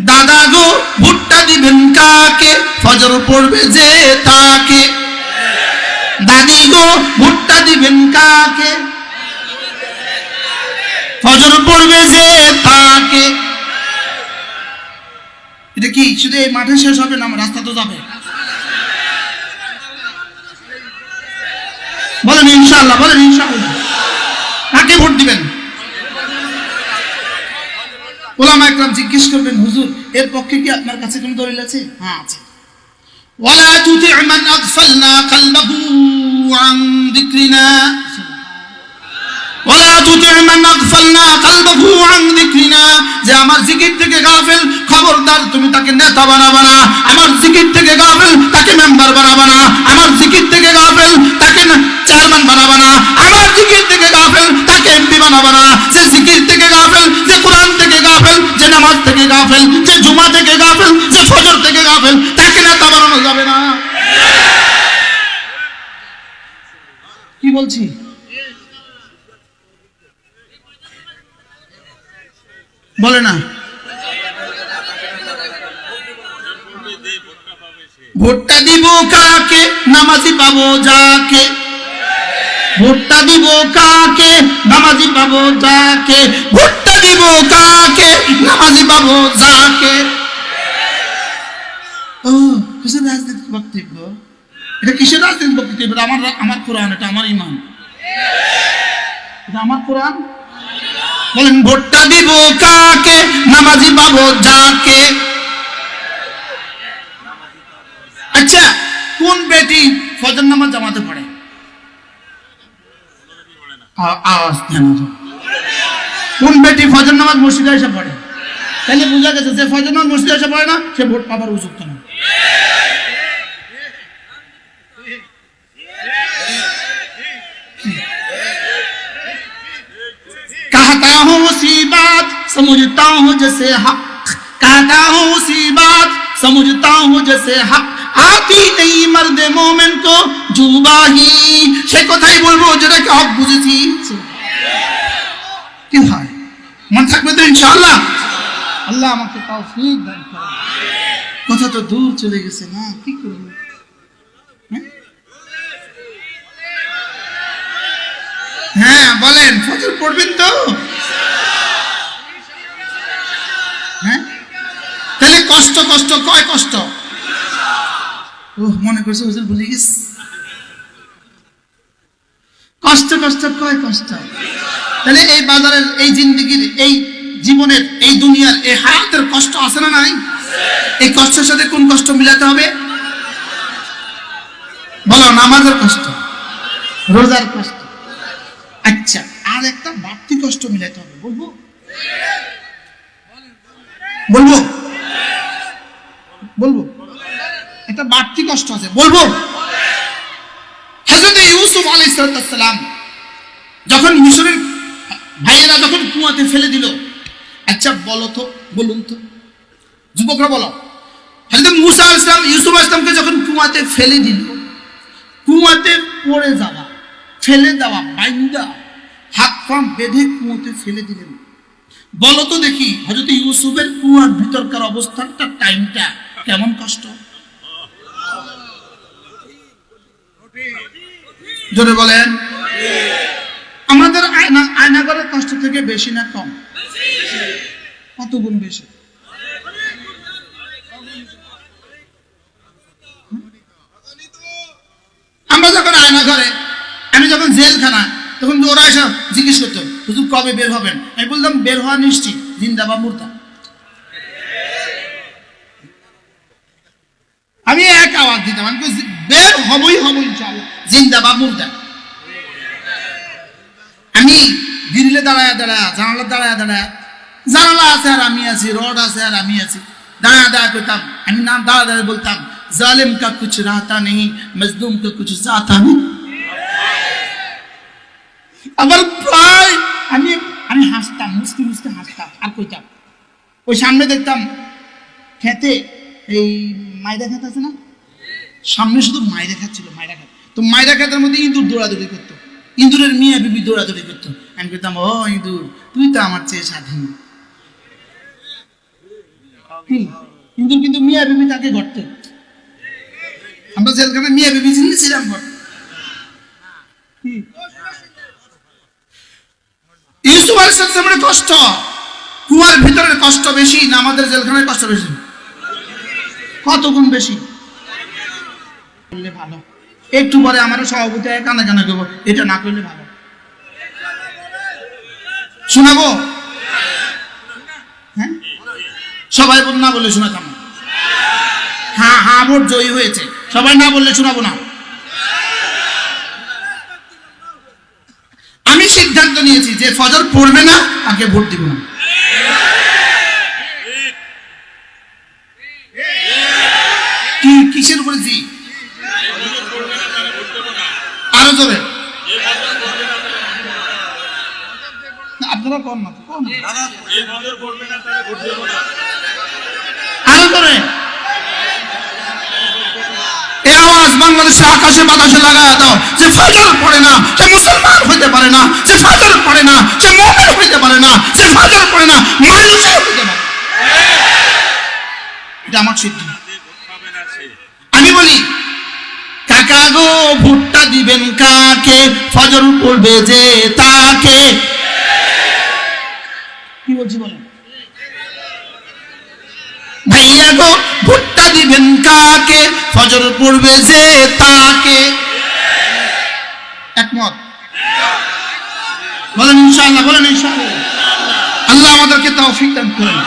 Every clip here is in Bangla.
দাদা গো ভুট্টা দিবেন কাকে, ফজর পড়বে যে তাকে। দাদি গো ভুট্টা দিবেন কাকে, ফজর পড়বে যে তাকে। এটা কি শুধু এই মাঠে শেষ হবে না, আমার রাস্তা তো যাবে? বলেন ইনশাআল্লাহ, বলেন ইনশাআল্লাহ। কাকে ভোট দিবেন? ওলামা একরাম জিজ্ঞেস করবেন, হুজুর এর পক্ষে কি আপনার কাছে কোনো দলিল আছে? হ্যাঁ আছে। ওয়ালা তুতি' মান আগফালনা কলবাহু আন যিকরিনা, ওয়ালা তুতি' মান আগফালনা কলবাহু আন যিকরিনা, যে আমার জিকির থেকে গাফিল, খবরদার তুমি তাকে নেতা বানাবা না। আমার জিকির থেকে গাফিল তাকে মেম্বার বানাবা না। আমার জিকির থেকে গাফিল তাকে চেয়ারম্যান বানাবা না। আমার জিকির থেকে গাফিল তাকে এমপি বানাবা না। যে জিকির থেকে গাফিল, যে কোরআন থেকে গাফিল, যে নামাজ থেকে গাফিল, যে জুমা থেকে গাফিল, যে ফজর থেকে গাফিল, তাকে নেতা বানানো যাবে না। কি বলছি? বলে না ভোটটা দিব কাকে, নামাজি পাবো যাকে। ভোটটা দিব কাকে, নামাজি পাবো যাকে। ভোটটা দিব কাকে, নামাজি পাবো যাকে। ও কিসের রাজনৈতিক বক্তব্য? এটা কিসের রাজনৈতিক বক্তব্য? আমার কোরআন, এটা আমার ঈমান, এটা আমার কোরআন। বলেন ভোটটা দিব কাকে, নামাজি পাবো যাকে। আচ্ছা, কোন বেটি ফজর নামাজ জামাতে পড়ে? আওয়াজ দেন। কোন বেটি ফজর নামাজ মসজিদে এসে পড়ে? তাহলে বোঝা গেছে যে ফজর নামাজ মসজিদে এসে পড়ে না, সে ভোট পাবার উপযুক্ত না। कहता हूँ उसी बात समझता हूँ जैसे हक, कहता हूँ उसी बात समझता हूँ जैसे हक, आती नहीं मर्दे मोमिन को जुबाही। সে কথাই বলবো যেটাকে হক বুঝেছি। কি হয়, মন থাকবে তো ইনশাআল্লাহ? আল্লাহ আমাকে তৌফিক দান করুন। কথা তো দূর চলে গেছে না, কি করব? হ্যাঁ বলেন, ফজর পড়বেন তো? হ্যাঁ, তাহলে কষ্ট কষ্ট কয় কষ্ট? ও মনে করছে হুজুর ভুলে গেছে। কষ্ট কষ্ট কয় কষ্ট? তাহলে এই বাজারের, এই জিন্দেগির, এই জীবনের, এই দুনিয়ার, এই হায়াতের কষ্ট আছে না নাই? এই কষ্টের সাথে কোন কষ্ট মিলাতে হবে? বলো, নামাজের কষ্ট, রোজার কষ্ট। আচ্ছা, আর একটা বাড়তি কষ্ট মিলাতে হবে। বলবো বলবো বলবো একটা বাড়তি কষ্ট আছে, বলবো। হযরত ইউসুফ আলাইহিস সালাম যখন মিশরের ভাইয়েরা যখন কুয়াতে ফেলে দিল, আচ্ছা বলো তো, বলুন তো যুবকরা বলো, হযরত মুসা আলাইহিস সালাম ইউসুফ আলাইহিস সালামকে যখন কুয়াতে ফেলে দিল, কুয়াতে পড়ে যাওয়া, ফেলে দেওয়া, বাইন্দা হাত পা বেঁধে কুয়াতে ফেলে দিলেন। বলো তো দেখি, হযরত ইউসুফের কুয়ার ভিতরকার অবস্থানটা, টাইমটা কেমন কষ্ট? জোরে বলেন। আমাদের আয়নাঘরের কষ্ট থেকে বেশি না কম? কত গুণ বেশি? আমরা যখন আয়নাঘরে, আমি যখন জেলখানা, তখন ওরা এসে জিজ্ঞেস করতো, হুজুর কবে বের হবেন? আমি বললাম বের হওয়া নিশ্চিত, জিন্দা বা মুর্দা। আমি এক আওয়াজ দিতাম, আমি বের হবই হব ইনশাআল্লাহ, জিন্দা বা মুর্দা। আমি গ্রিলে দাঁড়ায় দাঁড়ায়, জানালা দাঁড়ায় দাঁড়ায়, জানালা আছে আর আমি আছি, রড আছে আর আমি আছি, দাঁড়ায় দাঁড়ায় করতাম। আমি না দাঁড়ায় দাঁড়ায় বলতাম, জালিম কা কুছ রাহতা নেই, মজলুম কা কুছ জাতা নেই। আবার প্রায় আমি হাসতাম, মুসকি মুসকি হাসতাম আর কইতাম। ওই সামনে দেখতাম খেতে, এই মাইরা খেত আছে না, সামনে শুধু মাইরা খাত ছিল, মাইরা খাত। তো মাইরা খাতের মধ্যে ইঁদুর দৌড়াদৌড়ি করতো, ইঁদুরের মিয়া বিবি দৌড়াদৌড়ি করতো। আমি বলতাম, ও ইঁদুর, তুই তো আমার চেয়ে স্বাধীন। কিন্তু মিয়া বিবি তাকে ঘটতে, আমরা জেলখানে মিয়া বিবি ছিলাম ঘটতে। ইউসুফ আলাইহিস সালামের কষ্ট কুয়ার ভিতরের কষ্ট বেশি না আমাদের জেলখানার কষ্ট বেশি? কত গুণ বেশি বললে ভালো। একটু পরে আমার সভাপতি কানে কানে দেবো, এটা না করলে ভালো। শোনাবো? হ্যাঁ, সবাই না বললে শোনাতাম। হ্যাঁ হ্যাঁ, ভোট জয়ী হয়েছে, সবাই না বললে শোনাবো না। আমি সিদ্ধান্ত নিয়েছি যে ফজর পড়বে না তাকে ভোট দিব না। কিসের উপরে জি? আরো জোরে আপনারা কম না, আরো জোরে এই আওয়াজ বাংলাদেশের আকাশে বাতাসে লাগায় দাও যে ফজর পড়ে না সে মুসলমান হইতে পারে না, যে ফজর পড়ে না সে মুমিন হইতে পারে না, যে ফজর পড়ে না মানুষ হইতে পারে। এটা আমার সিদ্ধান্ত। আমি বলি কাকা গো ভোটটা দিবেন কাকে, ফজর পড়বে যে তাকে। কি বলছি বলেন? ভাইয়া গো ভোটটা দিবেন কাকে, ফজর পড়বে যে তাকে। একমত? বলেন ইনশাআল্লাহ, বলেন ইনশাআল্লাহ। আল্লাহ আমাদেরকে তৌফিক দান করেন।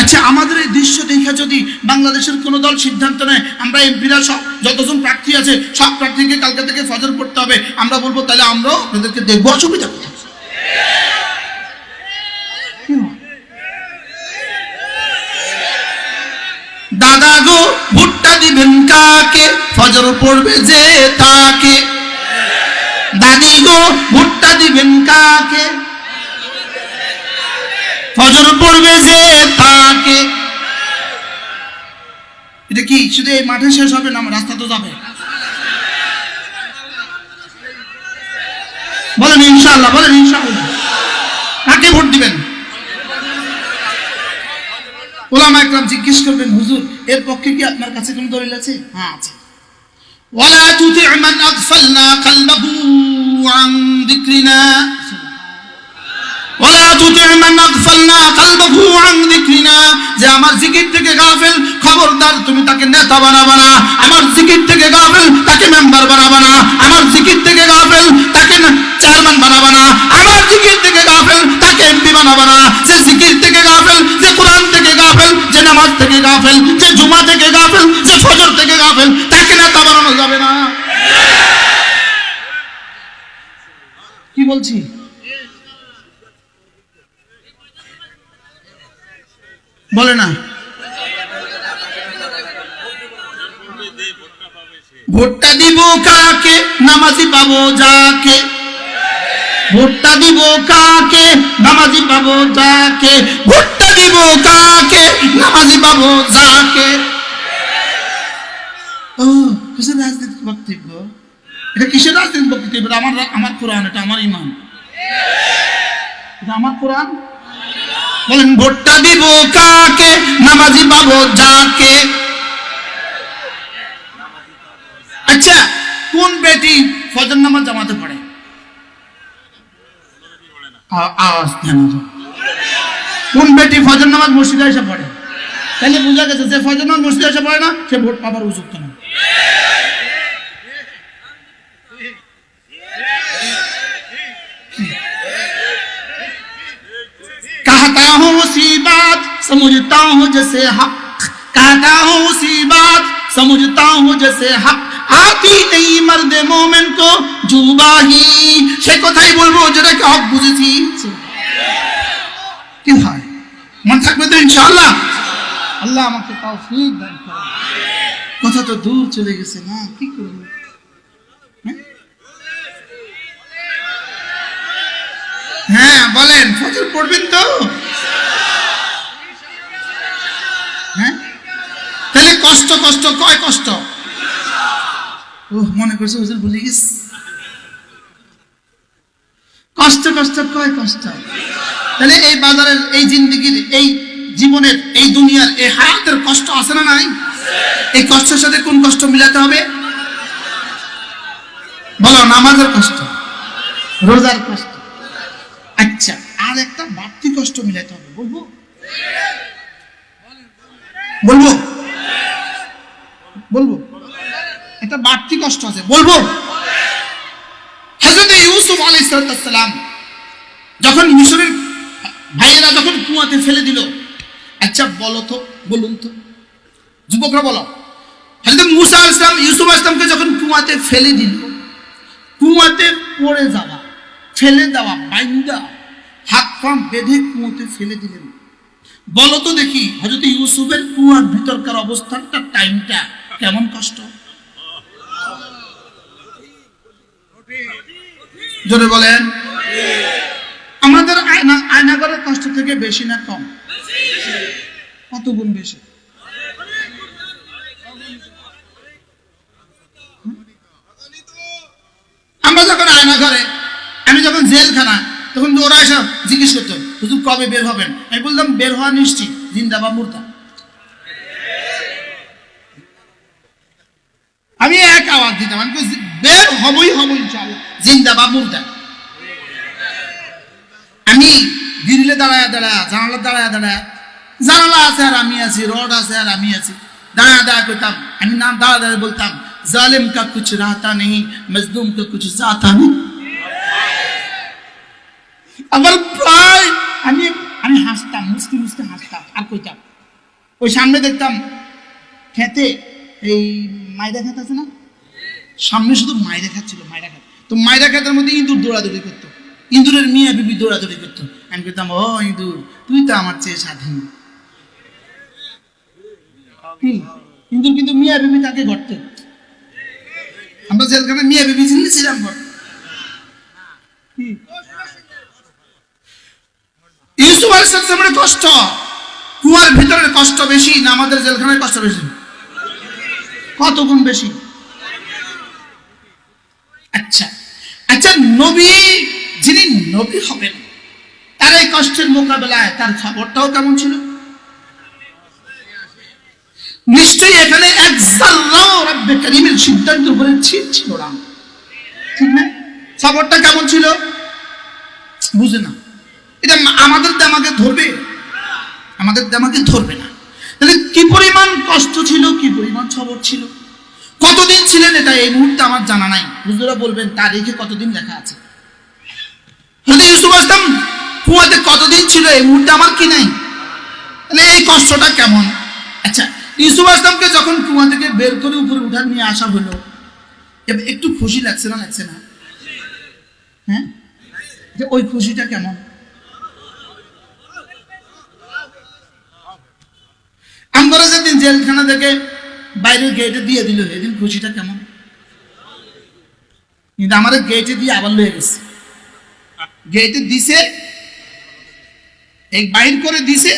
আচ্ছা, আমাদের এই দৃশ্য দেখে যদি বাংলাদেশের কোন দল সিদ্ধান্ত নেয় আমরা এমপিরা সব যতজন প্রার্থী আছে সব প্রার্থীকে কালকে থেকে ফজর পড়তে হবে, আমরা বলবো তাহলে আমরাও আপনাদেরকে দেখবো, অসুবিধা কোথায়? দাদা গো ভোটটা দিবেন কাকে, ফজর পড়বে যে তাকে। দাদি গো ভোটটা দিবেন কাকে, ফজর পড়বে যে তাকে। এটা কি শুধু এই মাঠে শেষ হবে না, রাস্তা তো যাবে? বলেন ইনশাআল্লাহ, বলেন ইনশাআল্লাহ। কাকে ভোট দিবেন? ওলামা একরাম জিজ্ঞেস করবেন হুজুর এর পক্ষে কি আপনার কাছে কোনো দলিল আছে? হ্যাঁ আছে। ওয়ালা তুতি' মান আগফালনা কলবাহু আন যিকরিনা, ওয়ালা তুতি' মান আগফালনা কলবাহু আন যিকরিনা, যে আমার জিকির থেকে গাফিল খবরদার তুমি তাকে নেতা বানাবা না, আমার জিকির থেকে গাফিল তাকে মেম্বার বানাবা না, আমার জিকির থেকে গাফিল তাকে চেয়ারম্যান বানাবা না, আমার জিকির থেকে গাফিল তাকে এমপি বানাবা না। যে জিকির থেকে গাফিল, যে কোরআন থেকে গাফিল, যে নামাজ থেকে গাফিল, যে জুমা থেকে গাফিল, যে ফজর থেকে গাফিল, তাকে নেতা বানানো যাবে না। কি বলছি? বলে না ভোটটা দিব কাকে, নামাজি পাবো যাকে। ভোটটা দিব কাকে, নামাজি পাবো যাকে। ভোটটা দিব কাকে, নামাজি পাবো যাকে। ও কিসের রাজনৈতিক বক্তব্য? এটা কিসের রাজনৈতিক বক্তব্য? আমার কোরআন, এটা আমার ঈমান, এটা আমার কোরআন। বলেন ভোটটা দিব কাকে, নামাজি পাবো যাকে। আচ্ছা, কোন বেটি ফজর নামাজ জামাতে পড়ে? আওয়াজ দেন। কোন বেটি ফজর নামাজ মসজিদে এসে পড়ে? তাহলে বোঝা গেছে যে ফজর নামাজ মসজিদে এসে পড়ে না সে ভোট পাবার উপযুক্ত না। कहता हूँ उसी बात समझता हूँ जैसे हक, कहता हूँ उसी बात समझता हूँ जैसे हक, आती नहीं मर्द मोमिन को जुबाही। সে কথাই বলবো যেটাকে হক বুঝেছি। কি হয় মন থাকবে তো ইনশাআল্লাহ? আল্লাহ আমাকে তৌফিক দান করুন। কথা তো দূর চলে গেছে না, কি করব? হ্যাঁ বলেন ফজর পড়বেন তো? হ্যাঁ তাহলে কষ্ট কষ্ট কয় কষ্ট? ও মনে করছে হুজুর ভুলে গেছে। কষ্ট কষ্ট কয় কষ্ট? তাহলে এই বাজারের এই জিন্দেগির এই জীবনের, এই দুনিয়ার, এই হায়াতের কষ্ট আছে না নাই? এই কষ্টের সাথে কোন কষ্ট মিলাতে হবে? বলো, নামাজের কষ্ট, রোজার কষ্ট। আচ্ছা, আর একটা বাড়তি কষ্ট মিলাতে হবে। বলবো বলবো বলবো একটা বাড়তি কষ্ট আছে, বলবো। হযরত ইউসুফ আলাইহিস সালাম যখন মিশরের ভাইয়েরা যখন কুয়াতে ফেলে দিল, আচ্ছা বলুন তো যুবকরা বলো, হযরত মুসা আলাইহিস সালাম ইউসুফ আলাইহিস সালামকে যখন কুয়াতে ফেলে দিল, কুয়াতে পড়ে যাওয়া, ফেলে দেওয়া, বাইন্দা হাত পা বেঁধে কুয়াতে ফেলে দিলেন। বলো তো দেখি, হযরত ইউসুফের কুয়ার ভিতরকার অবস্থানটা, টাইমটা কেমন কষ্ট? জোরে বলেন। আমাদের আয়নাঘরের কষ্ট থেকে বেশি না কম? কত গুণ বেশি? আমরা যখন আয়নাঘরে, আমি যখন জেলখানা, তখন ওরা এসে জিজ্ঞেস করতো, হুজুর কবে বের হবেন? আমি বললাম বের হওয়া নিশ্চিত, জিন্দা বা মুর্দা। আমি এক আওয়াজ দিতাম, আমি বের হবই ইনশাআল্লাহ, জিন্দা বা মুর্দা। আমি গ্রিলে দাঁড়ায় জানালা দাঁড়ায়, জানালা আছে আর আমি আছি, রড আছে আর আমি আছি, দাঁড়ায় করতাম। আমি নাম দাঁড়ায় বলতাম, জালিম কা কুছ রাহতা নেই, মজলুম কা কুছ জাতা নেই। আবার প্রায় আমি হাসতাম, মুস্কি হাসতাম আর কইতাম। ওই সামনে দেখতাম খেতে, এই মাইদা খেত আছে না, সামনে শুধু মাইদা খেত ছিল, মাইদা খেত। তো মাইদা খেতের মধ্যে ইঁদুর দৌড়াদৌড়ি করতো, ইঁদুরের মিয়া বিবি দৌড়াদৌড়ি করতো। আমি বলতাম, ও ইঁদুর, তুই তো আমার চেয়ে স্বাধীন। ইঁদুর কিন্তু মিয়া বিবি তাকে ঘটতো। আমরা জেলখানে মিয়া বিবি চিনছিলাম। ইউসুফ আলাইহিস সালামের কষ্ট, কুয়ার ভিতরের কষ্ট বেশি না আমাদের জেলখানার কষ্ট বেশি? কত গুণ বেশি? আচ্ছা, নবী, যিনি নবী হবেন, তার এই কষ্টের মোকাবেলায় তার খবরটাও কেমন ছিল? নিশ্চয়ই এখানে এক জাররাও রব্বে কারীমের সিদ্ধান্তের উপরে ছিল না, ঠিক না? খবরটা কেমন ছিল বুঝে না। এটা আমাদের দামাকে ধরবে না। তাহলে কি পরিমাণ কষ্ট ছিল, কি পরিমাণ খবর ছিল, কতদিন ছিলেন, এটা এই মুহূর্তে আমার জানা নাই। হুজুরা বলবেন তারিখে কতদিন লেখা আছে। হযরত ইউসুফ আলাইহিস সালাম কুয়াতে কতদিন ছিল এই মুহূর্তে আমার কি নাই। তাহলে এই কষ্টটা কেমন? আচ্ছা, ইউসুফ আলাইহিস সালামকে যখন কুয়া থেকে বের করে উপরে উঠান নিয়ে আসা হলো, একটু খুশি লাগছে না? হ্যাঁ, যে ওই খুশিটা কেমন? আমরা যেদিন জেলখানা থেকে বাইরের গেটে দিয়ে দিল, এদিন খুশিটা কেমন? কিন্তু আমার গেটে দিয়ে আবার লয়ে গেছে, গেটে দিছে, এক বাইর করে দিছে,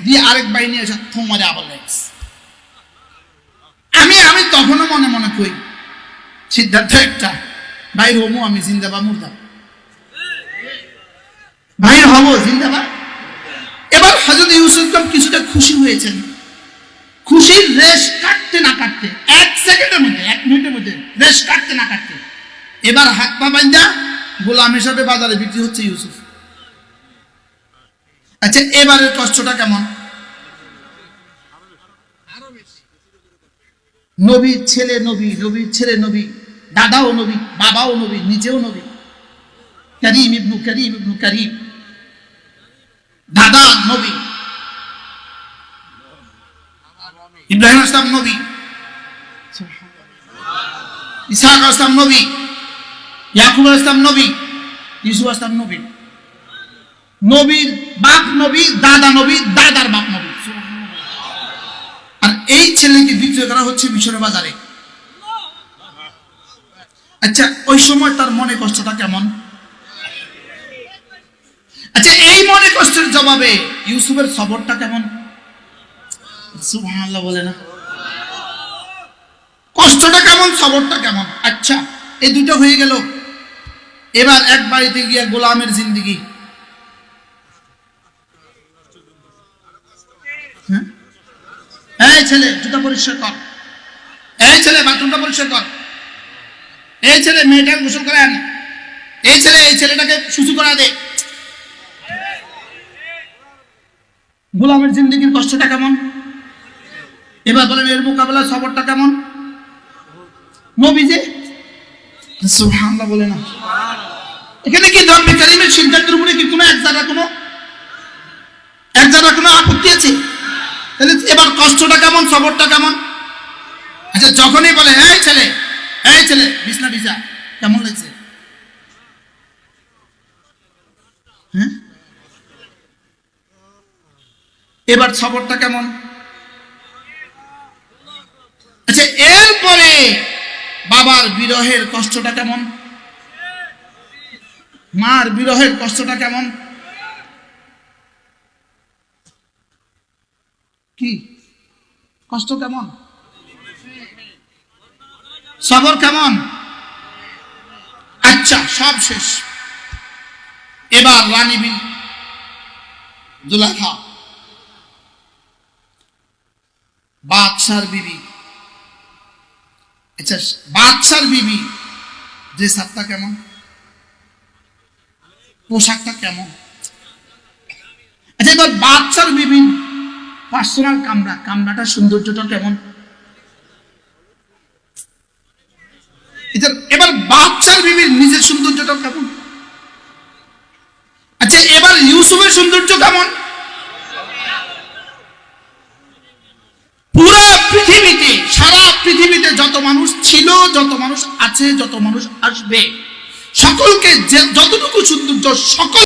দিয়ে আরেক বাহিনী এসে থমারে আবার লয়ে গেছে। আমি তখনও মনে মনে কই, সিদ্ধান্ত একটা, বাইর হবো আমি, জিন্দা বা মুর্দা। বাইর হব, জিন্দা বা। এবার হযরত ইউসুফ কিছুটা খুশি হয়েছেন। খুশির রেশ কাটতে না কাটতে, 1 সেকেন্ডের মধ্যে, 1 মিনিটের মধ্যে রেশ কাটতে না কাটতে, এবার হাত পা বাঁধা গোলাম হিসাবে বাজারে বিক্রি হচ্ছে ইউসুফ। আচ্ছা, এবারের কষ্টটা কেমন? নবীর ছেলে নবী, দাদাও নবী, বাবাও নবী, নিজেও নবী, করিম ইবনু করিম, দাদা নবী, ইব্রাহিম আলাইহিস সালাম নবী, ইসহাক আলাইহিস সালাম নবী, ইয়াকুব আলাইহিস সালাম নবী, ইউসুফ আলাইহিস সালাম নবী। নবীর বাপ নবী, দাদা নবী, দাদার বাপ নবী। আর এই ছেলেকে বিক্রি করা হচ্ছে মিশরের বাজারে। আচ্ছা, ওই সময় তার মনে কষ্টটা কেমন? আচ্ছা, এই মনে কষ্টের জবাবে ইউসুফের সবরটা কেমন? সুবহানাল্লাহ বলে না? কষ্টটা কেমন, সবরটা কেমন? আচ্ছা, এই দুটো হয়ে গেল। এবার এক বাড়িতে গিয়া গোলামের জিন্দেগি। ছেলে জুতা পরিষ্কার কর, এই ছেলে বাথরুমটা পরিষ্কার কর, এই ছেলে মেয়েটাকে গোসল করে আন, এই ছেলেটাকে সুসু করা দে। গোলামের জিন্দেগির কষ্টটা কেমন? এবার বলেন এর মোকাবেলা সবরটা কেমন? নবীজি সুবহানাল্লাহ বলে না। এখানে কি ধর্মে কারিমের সিদ্ধান্তের উপরে কি কোনো এক জায়গা কোনো আপত্তি আছে? তাহলে এবার কষ্টটা কেমন, সবরটা কেমন? আচ্ছা যখনই বলে এই ছেলে বিছনা ভিজা, কেমন লাগছে? হ্যাঁ, এবার সবরটা কেমন? আচ্ছা এরপরে বাবার বিরহের কষ্টটা কেমন, মার বিরহের কষ্টটা কেমন? কি কষ্ট কেমন, সবর কেমন? আচ্ছা সব শেষ। এবার রানী জুলেখা বাদশার বিবি। আচ্ছা বাদশার বিবি ড্রেসআপটা কেমন, পোশাকটা কেমন? আচ্ছা এবার বাদশার বিবি পার্সোনাল কামরাটা সৌন্দর্যটা কেমন? এবার বাদশার বিবির নিজের সৌন্দর্যটা কেমন? আচ্ছা এবার ইউসুফের সৌন্দর্য কেমন? পুরো পৃথিবীতে, সারা পৃথিবীতে যত মানুষ ছিল, যত মানুষ আছে, যত মানুষ আসবে, সকলকে যতটুকু সৌন্দর্য সকল